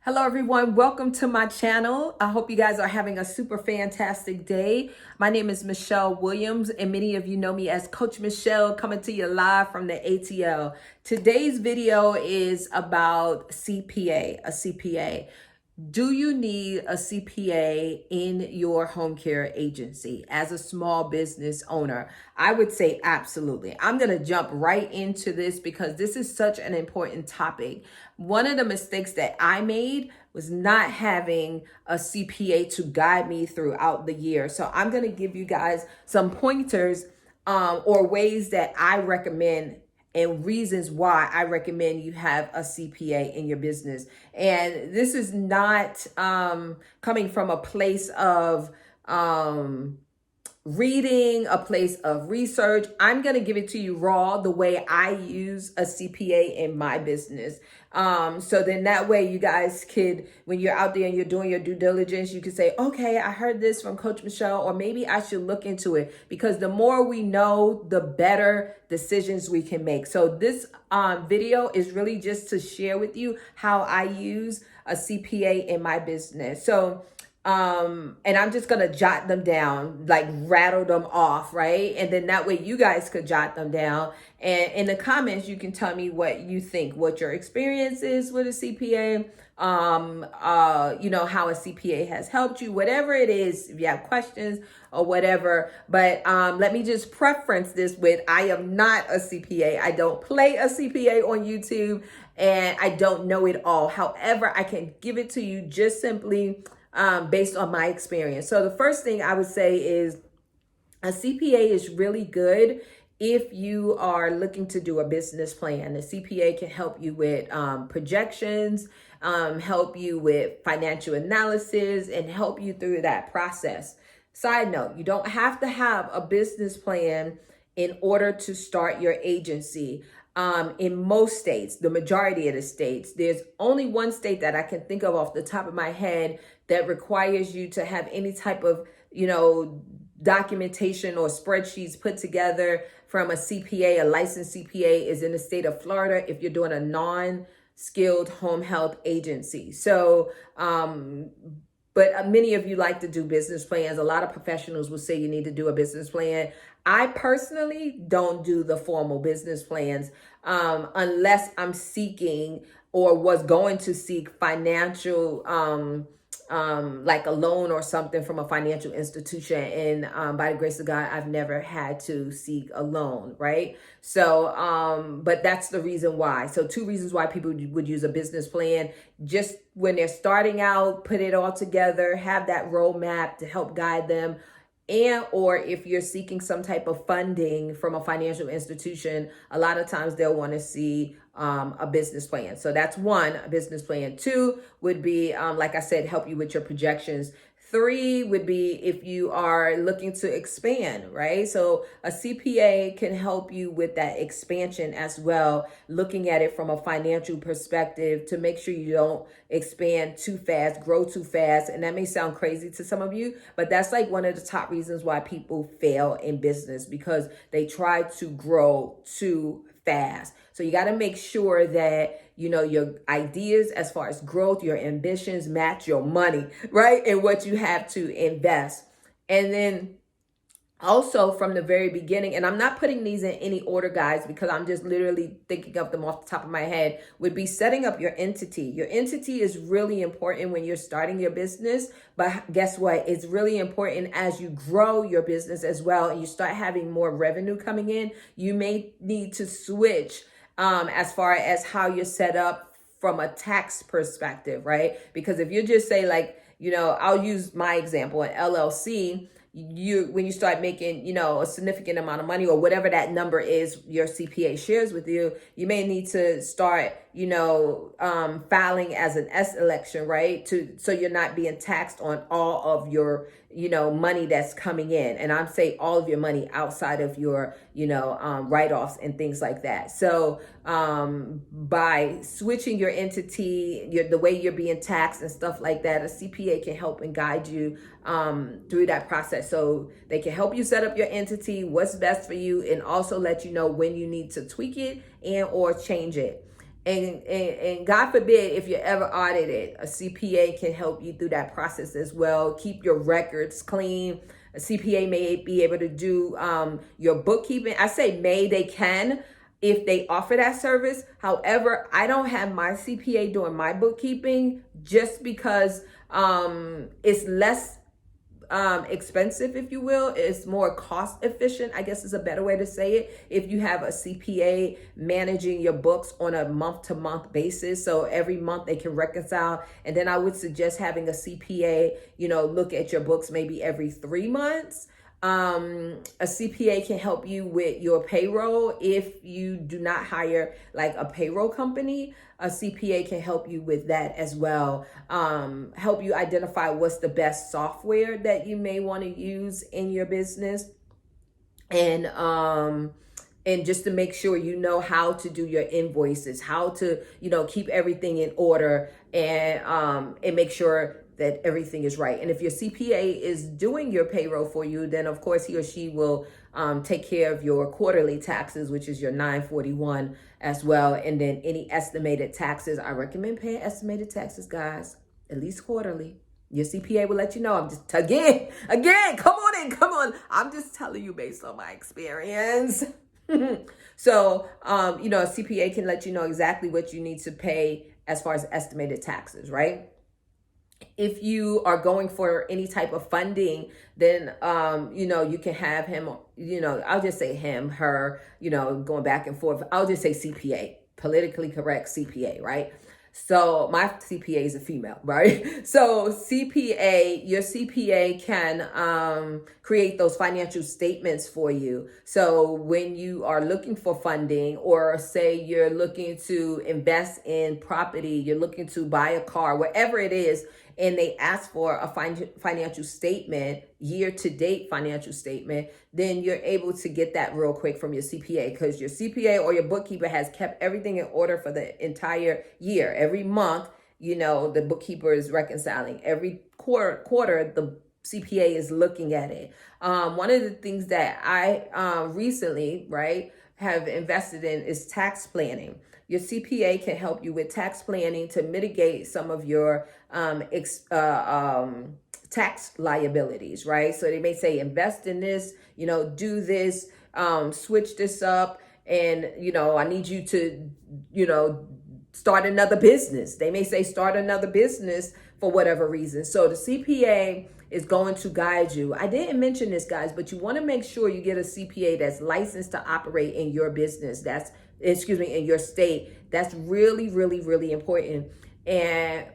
Hello everyone, welcome to my channel. I hope you guys are having a super fantastic day. My name is Michelle Williams and many of you know me as Coach Michelle, coming to you live from the ATL. Today's video is about CPA, a CPA. Do you need a CPA in your home care agency as a small business owner? I would say absolutely. I'm going to jump right into this because this is such an important topic. One of the mistakes that I made was not having a CPA to guide me throughout the year. So I'm going to give you guys some pointers or ways that I recommend and reasons why I recommend you have a CPA in your business. And this is not coming from a place of reading, a place of research. I'm going to give it to you raw, the way I use a CPA in my business. So then that way you guys could, when you're out there and you're doing your due diligence, you could say, okay, I heard this from Coach Michelle, or maybe I should look into it, because the more we know, the better decisions we can make. So this video is really just to share with you how I use a CPA in my business. So and I'm just gonna jot them down, like rattle them off, right? And then that way you guys could jot them down. And in the comments, you can tell me what you think, what your experience is with a CPA, how a CPA has helped you, whatever it is, if you have questions or whatever. But let me just preference this with, I am not a CPA. I don't play a CPA on YouTube, and I don't know it all. However, I can give it to you just simply based on my experience. So the first thing I would say is a CPA is really good if you are looking to do a business plan. The CPA can help you with projections, help you with financial analysis, and help you through that process. Side note, you don't have to have a business plan in order to start your agency. In most states, the majority of the states, there's only one state that I can think of off the top of my head that requires you to have any type of, documentation or spreadsheets put together from a CPA. A licensed CPA is in the state of Florida if you're doing a non-skilled home health agency. So, but many of you like to do business plans. A lot of professionals will say you need to do a business plan. I personally don't do the formal business plans unless I'm seeking or was going to seek financial, like a loan or something from a financial institution. And by the grace of God, I've never had to seek a loan, right? So, but that's the reason why. So two reasons why people would use a business plan: just when they're starting out, put it all together, have that roadmap to help guide them. And or if you're seeking some type of funding from a financial institution, a lot of times they'll want to see a business plan. So that's one, a business plan. Two would be, like I said, help you with your projections. Three would be if you are looking to expand, right? So a CPA can help you with that expansion as well, looking at it from a financial perspective to make sure you don't expand too fast, grow too fast. And that may sound crazy to some of you, but that's like one of the top reasons why people fail in business, because they try to grow too fast. So you got to make sure that, your ideas as far as growth, your ambitions match your money, right? And what you have to invest. And then also from the very beginning, and I'm not putting these in any order, guys, because I'm just literally thinking of them off the top of my head, would be setting up your entity. Your entity is really important when you're starting your business, but guess what? It's really important as you grow your business as well, and you start having more revenue coming in. You may need to switch as far as how you're set up from a tax perspective, right? Because if you just say, like, I'll use my example, an LLC, when you start making, a significant amount of money, or whatever that number is your CPA shares with you, you may need to start, filing as an S election, right? So you're not being taxed on all of your, money that's coming in. And I'm saying all of your money outside of your, write-offs and things like that. So by switching your entity, the way you're being taxed and stuff like that, a CPA can help and guide you through that process. So they can help you set up your entity, what's best for you, and also let you know when you need to tweak it and or change it. And God forbid if you're ever audited, a CPA can help you through that process as well. Keep your records clean. A CPA may be able to do your bookkeeping. I say may, they can if they offer that service. However, I don't have my CPA doing my bookkeeping just because it's less expensive, if you will. It's more cost efficient, I guess is a better way to say it, if you have a CPA managing your books on a month to month basis. So every month they can reconcile. And then I would suggest having a CPA, look at your books maybe every 3 months. A CPA can help you with your payroll. If you do not hire like a payroll company, a CPA can help you with that as well. Help you identify what's the best software that you may want to use in your business. And just to make sure you know how to do your invoices, how to, keep everything in order, and make sure that everything is right. And if your CPA is doing your payroll for you, then of course he or she will take care of your quarterly taxes, which is your 941 as well. And then any estimated taxes, I recommend paying estimated taxes, guys, at least quarterly. Your CPA will let you know. I'm just, again, come on. I'm just telling you based on my experience. So, a CPA can let you know exactly what you need to pay as far as estimated taxes, right? If you are going for any type of funding, then, you can have him, I'll just say him, her, going back and forth. I'll just say CPA, politically correct CPA, right? So my CPA is a female, right? So your CPA can create those financial statements for you. So when you are looking for funding, or say you're looking to invest in property, you're looking to buy a car, whatever it is, and they ask for a financial statement, year-to-date financial statement, then you're able to get that real quick from your CPA, because your CPA or your bookkeeper has kept everything in order for the entire year. Every month, the bookkeeper is reconciling. Every quarter, the CPA is looking at it. One of the things that I recently, right, have invested in is tax planning. Your CPA can help you with tax planning to mitigate some of your tax liabilities, right? So they may say, invest in this, do this, switch this up, and, I need you to, start another business. They may say, start another business for whatever reason. So the CPA is going to guide you. I didn't mention this, guys, but you want to make sure you get a CPA that's licensed to operate in your business. In your state. That's really, really, really important. And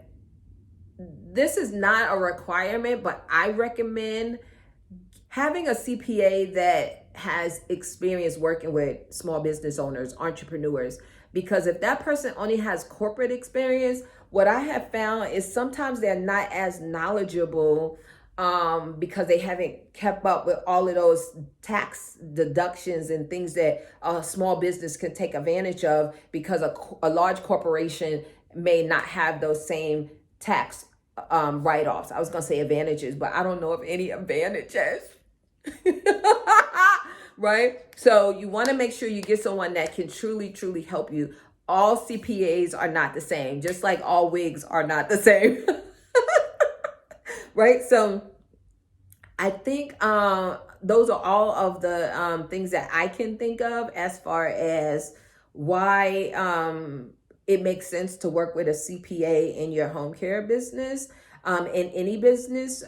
this is not a requirement, but I recommend having a CPA that has experience working with small business owners, entrepreneurs, because if that person only has corporate experience, what I have found is sometimes they're not as knowledgeable because they haven't kept up with all of those tax deductions and things that a small business can take advantage of, because a large corporation may not have those same tax write-offs. I was going to say advantages, but I don't know of any advantages. Right? So you want to make sure you get someone that can truly, truly help you. All CPAs are not the same, just like all wigs are not the same. Right? So I think those are all of the things that I can think of as far as why it makes sense to work with a CPA in your home care business, in any business,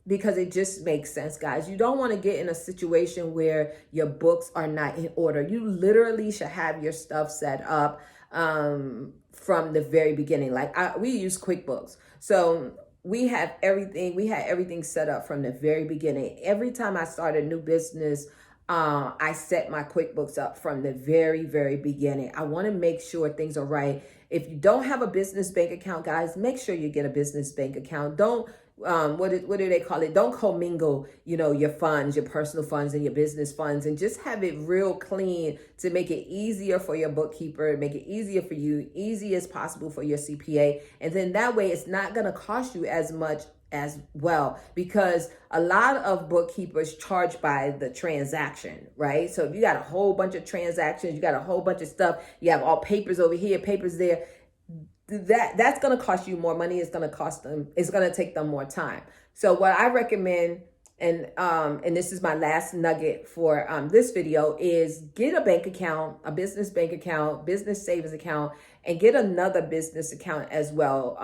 because it just makes sense, guys. You don't want to get in a situation where your books are not in order. You literally should have your stuff set up from the very beginning. Like we use QuickBooks. So we had everything set up from the very beginning. Every time I start a new business, I set my QuickBooks up from the very, very beginning. I want to make sure things are right. If you don't have a business bank account, guys, make sure you get a business bank account. Don't what do they call it? Don't commingle, your funds, your personal funds and your business funds, and just have it real clean to make it easier for your bookkeeper, make it easier for you, easy as possible for your CPA. And then that way it's not going to cost you as much as well, because a lot of bookkeepers charge by the transaction, right? So if you got a whole bunch of transactions, you got a whole bunch of stuff, you have all papers over here, papers there, that's going to cost you more money. It's going to cost them, it's going to take them more time. So what I recommend, and this is my last nugget for this video, is get a bank account, a business bank account, business savings account, and get another business account as well,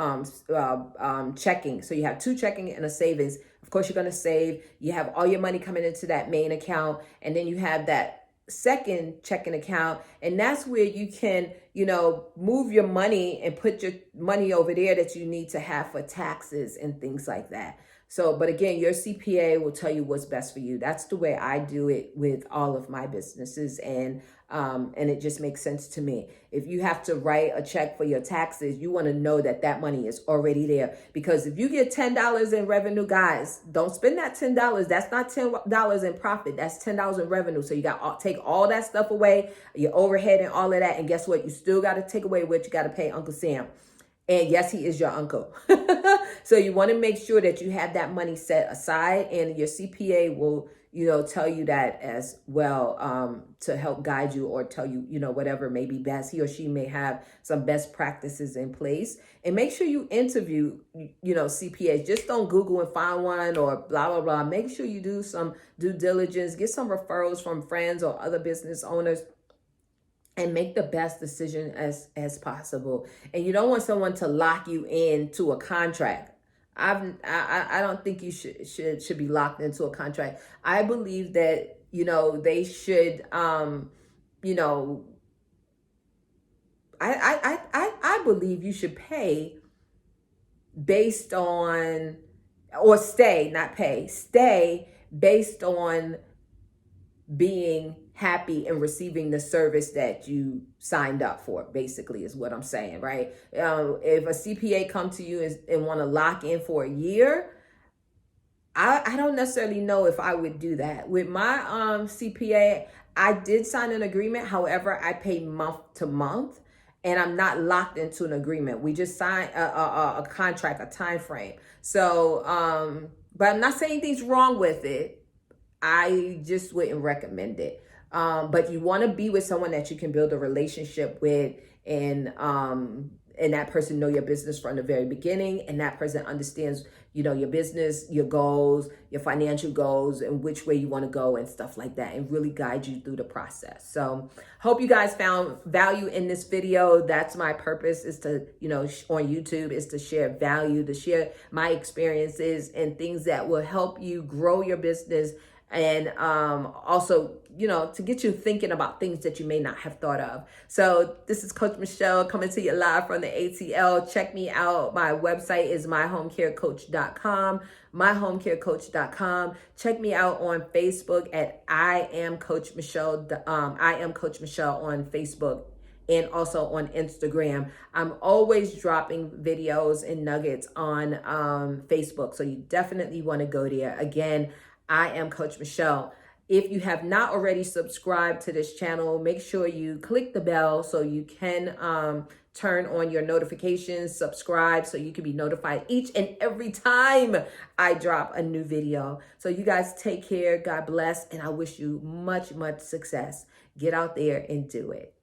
checking. So you have two checking and a savings. Of course, you're going to save. You have all your money coming into that main account, and then you have that second checking account, and that's where you can, move your money and put your money over there that you need to have for taxes and things like that. So, but again, your CPA will tell you what's best for you. That's the way I do it with all of my businesses, and it just makes sense to me. If you have to write a check for your taxes, you want to know that that money is already there. Because if you get $10 in revenue, guys, don't spend that $10. That's not $10 in profit. That's $10 in revenue. So you got to take all that stuff away, your overhead and all of that. And guess what? You still got to take away what you got to pay Uncle Sam. And yes, he is your uncle. So you want to make sure that you have that money set aside, and your CPA will, tell you that as well, to help guide you, or tell you, whatever may be best. He or she may have some best practices in place. And make sure you interview, CPAs. Just don't Google and find one or blah, blah, blah. Make sure you do some due diligence, get some referrals from friends or other business owners, and make the best decision as possible. And you don't want someone to lock you into a contract. I don't think you should be locked into a contract. I believe that, they should, I believe you should pay based on, or stay, not pay, stay based on being happy and receiving the service that you signed up for, basically, is what I'm saying, right? If a CPA come to you and want to lock in for a year, I don't necessarily know if I would do that. With my CPA, I did sign an agreement. However, I pay month to month, and I'm not locked into an agreement. We just signed a contract, a time frame. So, but I'm not saying anything's wrong with it. I just wouldn't recommend it. But you want to be with someone that you can build a relationship with, and that person know your business from the very beginning, and that person understands, your business, your goals, your financial goals, and which way you want to go and stuff like that, and really guide you through the process. So hope you guys found value in this video. That's my purpose, is to, on YouTube, is to share value, to share my experiences and things that will help you grow your business. And also, to get you thinking about things that you may not have thought of. So this is Coach Michele coming to you live from the ATL. Check me out. My website is myhomecarecoach.com, myhomecarecoach.com. Check me out on Facebook at I am Coach Michele. I am Coach Michele on Facebook, and also on Instagram. I'm always dropping videos and nuggets on Facebook. So you definitely want to go there. Again, I am Coach Michele. If you have not already subscribed to this channel, make sure you click the bell so you can turn on your notifications, subscribe so you can be notified each and every time I drop a new video. So you guys take care, God bless, and I wish you much, much success. Get out there and do it.